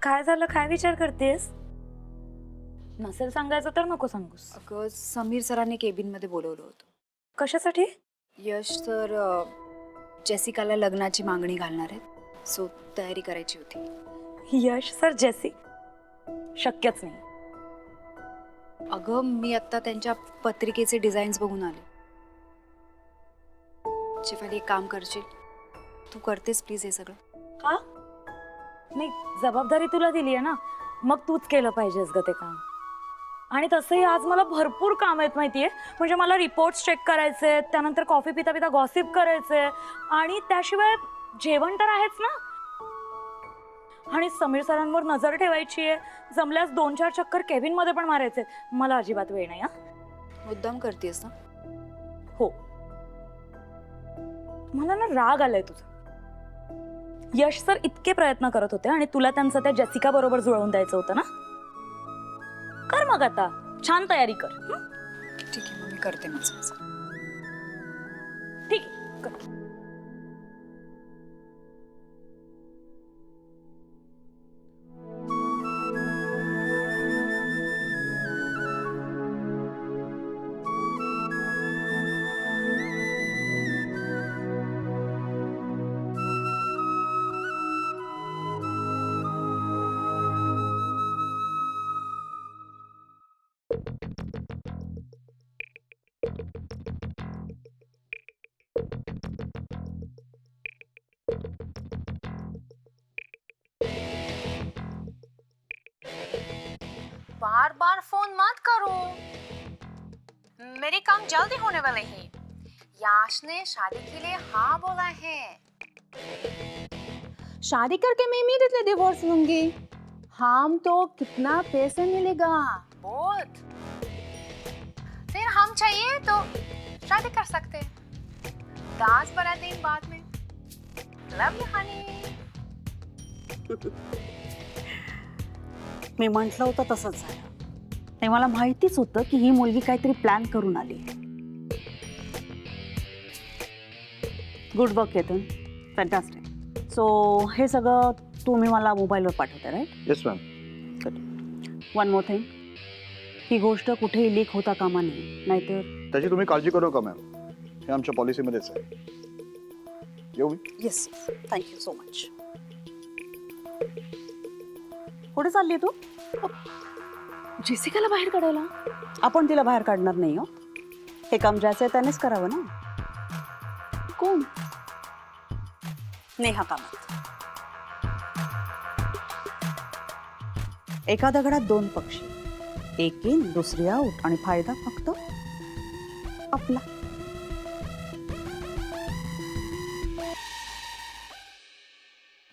काय झालं? काय विचार करतेस? नसेल सांगायचं तर नको सांगूस. अगं समीर सरांनी केबिन मध्ये बोलवलं होतं. कशासाठी? यश सर जेसिकाला लग्नाची मागणी घालणार आहेत, सो तयारी करायची होती. यश सर जेसी? शक्यच नाही. अगं मी आता त्यांच्या पत्रिकेचे डिझाईन्स बघून आले. शेफाली एक काम करशील, तू करतेस प्लीज हे सगळं? का? नाही, जबाबदारी तुला दिली आहे ना, मग तूच केलं पाहिजेस ग ते काम. आणि तसंही आज मला भरपूर काम आहेत माहितीये. म्हणजे मला रिपोर्ट्स चेक करायचे, त्यानंतर कॉफी पिता पिता गॉसिप करायचे, आणि त्याशिवाय जेवण तर आहेच ना. आणि समीर सरांवर नजर ठेवायची आहे. जमल्यास 2-4 चक्कर केबिन मध्ये पण मारायचे. मला अजिबात वेळ नाही. मुद्दाम करतेस ना? हो, मला ना राग आलाय तुझा. यश सर इतके प्रयत्न करत होते आणि तुला त्यांचं त्या जेसिका बरोबर जुळवून द्यायचं होतं ना. कर मग आता छान तयारी कर. ठीक आहे, मग मी करते माझं. ठीक आहे, कर. बार बार फोन मत करो, मेरे काम जल्दी होने वाले हैं। याश ने शादी के लिए हाँ बोला है। शादी करके मैं इमीडिएटली डिवोर्स लूंगी। हम तो कितना पैसा मिलेगा? बहुत। फिर हम चाहिए तो शादी कर सकते, 10-12 दिन बाद में। लव यू हनी। मी म्हटलं होतं तसंच झालं. आणि मला माहितीच होतं की ही मुलगी काहीतरी प्लॅन करून आली. Good work Ketan, fantastic. So हे सगळं तुम्ही मला मोबाईलवर पाठवता, right? Yes ma'am. One more thing, ही गोष्ट कुठेही लीक होता कामा नये, नाहीतर. त्याची तुम्ही काळजी करू नका मॅम, हे आमच्या पॉलिसीमध्येच आहे. येऊ मी? Yes, thank you so much. कुठे चालली तू? जेसिकाला बाहेर काढायला? आपण तिला बाहेर काढणार नाही हो. हे काम ज्याचं आहे त्यानेच करावं ना. कोण? नेहा कामत. एका दगडात 2 पक्षी, एक इन दुसरी आऊट, आणि फायदा फक्त आपला.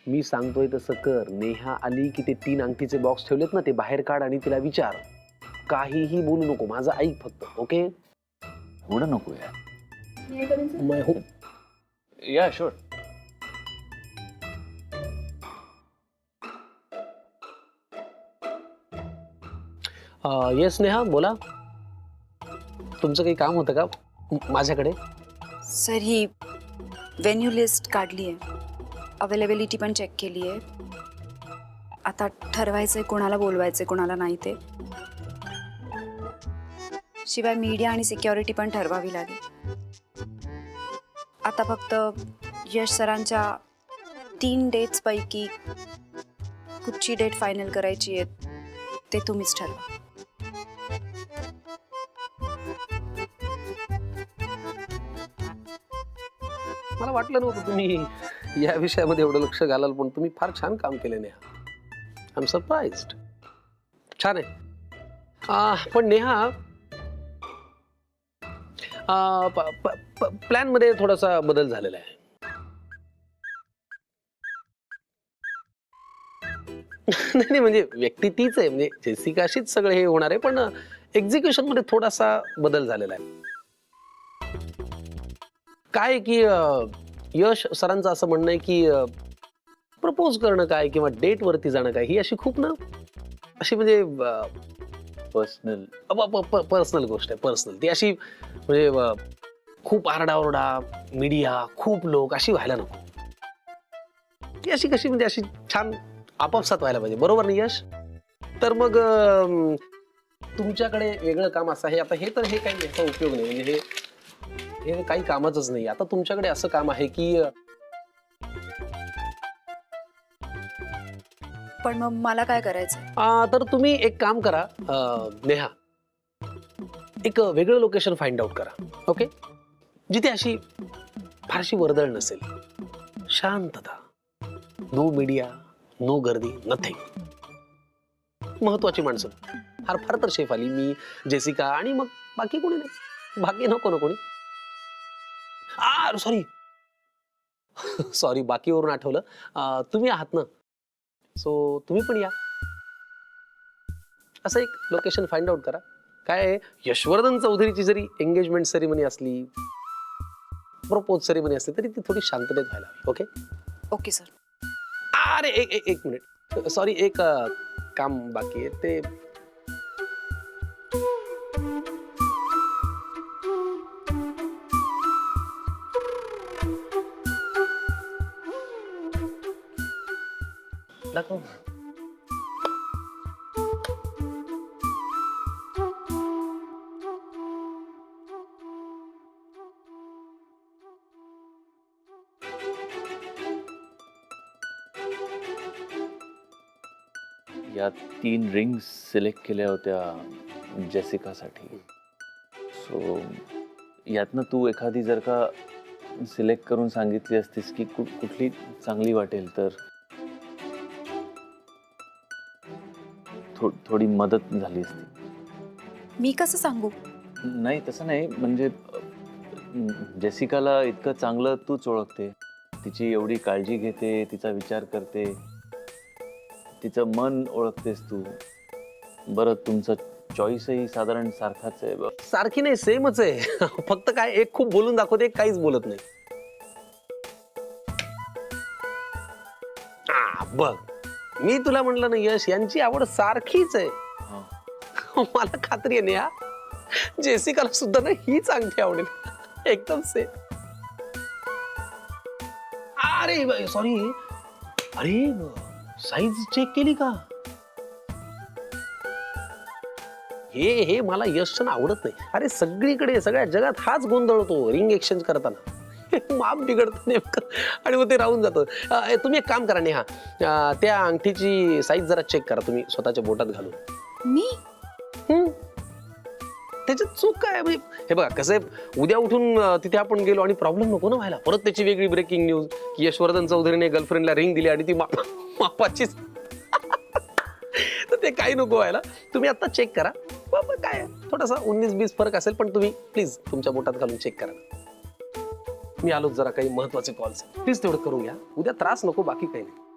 मी सांगतोय तसं कर. नेहा आली की ते 3 अंगठीचे बॉक्स ठेवलेत ना, ते बाहेर काढ आणि तिला विचार. काहीही बोलू नको, माझं ऐक फक्त. ओके? एवढं नको यार. मैं हूं. या शुअर. येस नेहा, बोला. तुमचं काही काम होतं का माझ्याकडे? सर ही व्हेन्यू लिस्ट काढली आहे, अवेलेबिलिटी पण चेक केली आहे. आता ठरवायचंय कोणाला बोलवायचंय कोणाला नाही ते. शिवाय मीडिया आणि सिक्युरिटी पण ठरवावी लागेल. आता फक्त यश सरांच्या 3 डेट्स पैकी कुठची डेट फायनल करायची आहे ते तुम्हीच ठरवा. मला वाटलं नव्हतं तुम्ही या विषयामध्ये एवढं लक्ष घालाल, पण तुम्ही फार छान काम केले नेहा. I am surprised. छान आहे. पण नेहा, प्लॅन मध्ये थोडासा बदल झालेला आहे. नाही म्हणजे व्यक्ती तीच आहे, म्हणजे जेसिकाशीच सगळं हे होणार आहे, पण एक्झिक्युशन मध्ये थोडासा बदल झालेला आहे. काय की यश सरांचं असं म्हणणं आहे की प्रपोज करणं काय किंवा डेट वरती जाणं काय, ही अशी खूप ना अशी म्हणजे पर्सनल गोष्ट आहे. पर्सनल ती अशी म्हणजे खूप आरडाओरडा, मीडिया, खूप लोक अशी व्हायला नको. ती अशी कशी म्हणजे अशी छान आपापसात व्हायला पाहिजे, बरोबर नाही यश? तर मग तुमच्याकडे वेगळं काम असं आहे आता, हे तर हे काही याचा उपयोग नाही, म्हणजे हे काही कामाचंच नाही. आता तुमच्याकडे असं काम आहे की पण मग मला काय करायचं? तर तुम्ही एक काम करा नेहा, एक वेगळं लोकेशन फाइंड आउट करा. ओके, जिथे अशी फारशी वर्दळ नसेल, शांतता, नो मीडिया, नो गर्दी, नथिंग. महत्वाची माणसं, फार तर शेफ आली, मी, जेसिका आणि मग बाकी कोणी नाही, बाकी नको ना कोणी. सॉरी बाकीवरून आठवलं, तुम्ही आहात ना, सो तुम्ही पण या. असं एक लोकेशन फाइंड आउट करा. काय आहे, यशवर्धन चौधरीची जरी एंगेजमेंट सेरेमनी असली, प्रपोज सेरेमनी असली, तरी ती थोडी शांततेत व्हायला हवी. Okay okay sir. अरे एक मिनिट, सॉरी, एक काम बाकी आहे ते. दाखव. या 3 रिंग्स सिलेक्ट केल्या होत्या जेसिकासाठी. सो यातनं तू एखादी जर का सिलेक्ट करून सांगितली असतीस की कुठली चांगली वाटेल तर थोडी मदत झाली असती. मी कसं सांगू? नाही तसं नाही, म्हणजे जेसिकाला इतकं चांगलं तूच ओळखते, तिची एवढी काळजी घेते, तिचा विचार करते, तिचं मन ओळखतेस तू. बरं, तुमचं चॉईसही साधारण सारखाच आहे. सारखी नाही, सेमच आहे. फक्त काय, एक खूप बोलून दाखवते, एक काहीच बोलत नाही. बघ, मी तुला म्हटलं ना यश, यांची आवड सारखीच आहे. मला खात्री आहे ना, जेसिकाला सुद्धा ना हीच अंगठी आवडेल, एकदम सेम. अरे सॉरी, अरे साईज चेक केली का? हे मला यश आवडत नाही. अरे सगळीकडे सगळ्या जगात हाच गोंधळ होतो रिंग एक्सचेंज करताना. माप बिघडतं नेमकं आणि मग ते राहून जातं. तुम्ही एक काम करा नेहा, त्या अंगठीची साईज जरा चेक करा तुम्ही स्वतःच्या बोटात घालून. मी? त्याच्यात चूक काय? हे बघा कसं आहे, उद्या उठून तिथे आपण गेलो आणि प्रॉब्लेम नको ना व्हायला. परत त्याची वेगळी ब्रेकिंग न्यूज की यशवर्धन चौधरीने गर्लफ्रेंडला रिंग दिली आणि ती मापाचीच. तर ते काही नको व्हायला. तुम्ही आता चेक करा. बाबा काय थोडासा 19-20 फरक असेल, पण तुम्ही प्लीज तुमच्या बोटात घालून चेक करा. मी आलो, जरा काही महत्वाचे कॉल्स, प्लीज तेवढं करून घ्या. उद्या त्रास नको, बाकी काही नाही.